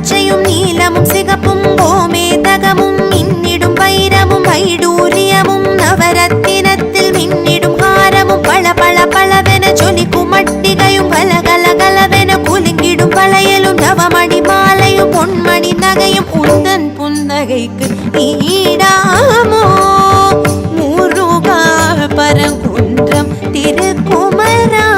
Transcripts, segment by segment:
பச்சையும் நீலமும் சிகப்பும் கோமேதகமும் மின்னிடும் வைரமும் வைடூரியமும் நவரத்தினத்தில் மின்னிடும் ஹாரமும் பள பள பளவென ஜொலிக்கும் மட்டிகையும் கலகல கலவென குலுங்கிடும் வளையலும் நவமணி மாலையும் பொன்மணி நகையும் உந்தன் புன்னகைக்கு ஈடாமோ முருகா பரங்குன்றம் திருக்குமரா.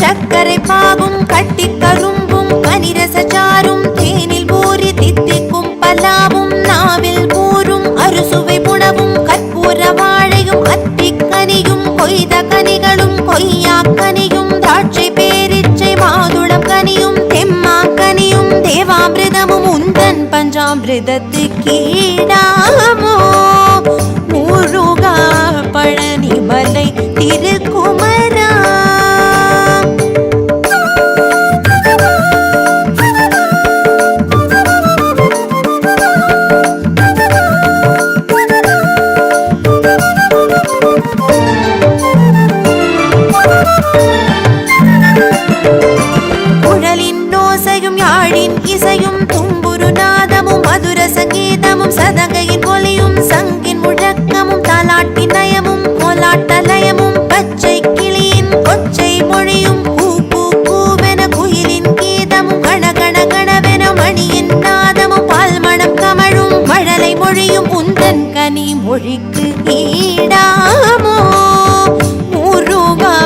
சக்கரை பாகும் கட்டி கரும்பும் கனிரசாரும் தேனில் ஊறி தித்திக்கும் பலாவும் நாவில் கூறும் அறுசுவை புணவும் கற்பூர வாழையும் அத்திக்கனியும் கொய்த கனிகளும் கொய்யாக்கனியும் திராட்சை பேரிச்சை மாதுளம் கனியும் தெம்மாக்கனியும் தேவாமிர்தமும் உந்தன் பஞ்சாமிர்தத்துக்கு ஈடாமோ முருகா பழனிமலை திருக்குமரா. குழலின் ஓசையும் யாழின் இசையும் தும்புரு நாதமும் மதுர சங்கீதமும் சதங்கையின் ஒலியும் சங்கின் முழக்கமும் தாலாட்டின் நயமும் கோலாட்டலயமும் பச்சை கிளியின் கொச்சை மொழியும் பூ பூ பூவென குயிலின் கீதமும் கணகண கணவென மணியின் நாதமும் பால்மணம் கமழும் மழலை மொழியும் உந்தன் கனி மொழிக்கு ஈடாமோ முருகா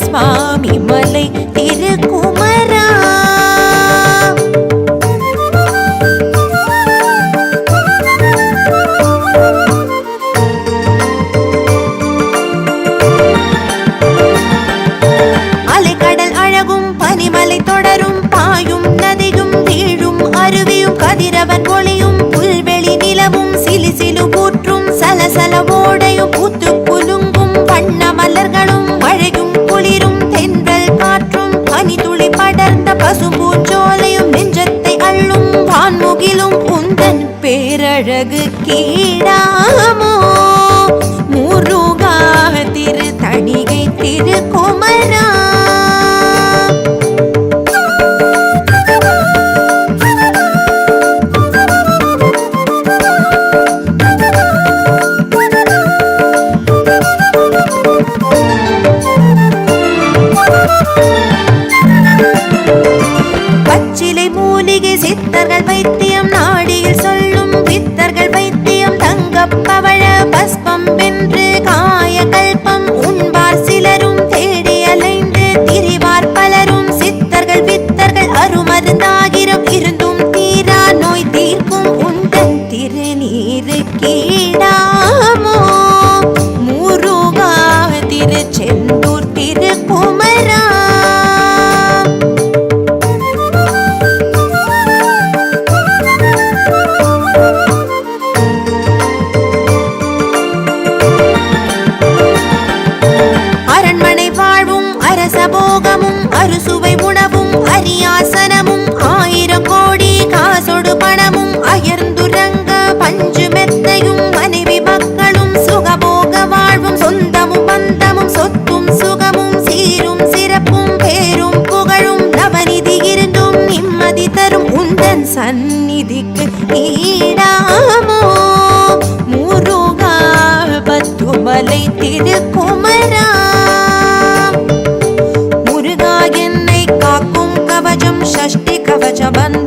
சுவாமி மலை திருக்குமரா. அலைக்கடல் அழகும் பனிமலை தொடரும் பாயும் நதியும் வீழும் அருவியும் கதிரவன் ஒளியும் புல்வெளி நிலவும் சிலு சிலு கூற்றும் சலசல ஓடையும் பூத்து குலுங்கும் வண்ண மலர்களும் மழையும் குளிரும் தென்றல் காற்றும் பனி துளி படர்ந்த பசும்பூஞ்சோலையும் நெஞ்சத்தை அள்ளும் வான்முகிலும் உந்தன் பேரழகு கீழாமோ முருகா திருத்தணிகை திருக்குமரா. பச்சிலை மூலிகை சித்தர்கள் வைத்தியம் நாடியில் சொல்லும் பித்தர்கள் வைத்தியம் தங்கப்பவழ பஸ்பம் வென்று காய கல்பம் உண்பார் சிலரும் தேடி அலைந்து திரிவார் பலரும் சித்தர்கள் வித்தர்கள் அருமருந்தாகிரம் இருந்தும் தீரா நோய் தீர்க்கும் உந்தன் திருநீரு கீழாமோ முருகா திருச்செந்தூர் திருக்குமரா. அரசபோகமும் அறுசுவை உணவும் அரியாசனமும் 1000 கோடி காசொடு பணமும் அயர்ந்துரங்க பஞ்சு மெத்தையும் மனைவி மக்களும் சுகபோக வாழ்வும் சொந்தமும் பந்தமும் சொத்தும் சுகமும் சீரும் சிறப்பும் பேரும் புகழும் நவநிதி இருந்தும் நிம்மதி தரும் உந்தன் சந்நிதிக்கு ஈடாமோ முருகா பத்துமலை திருக்குமரா. षष्टि कवच बंध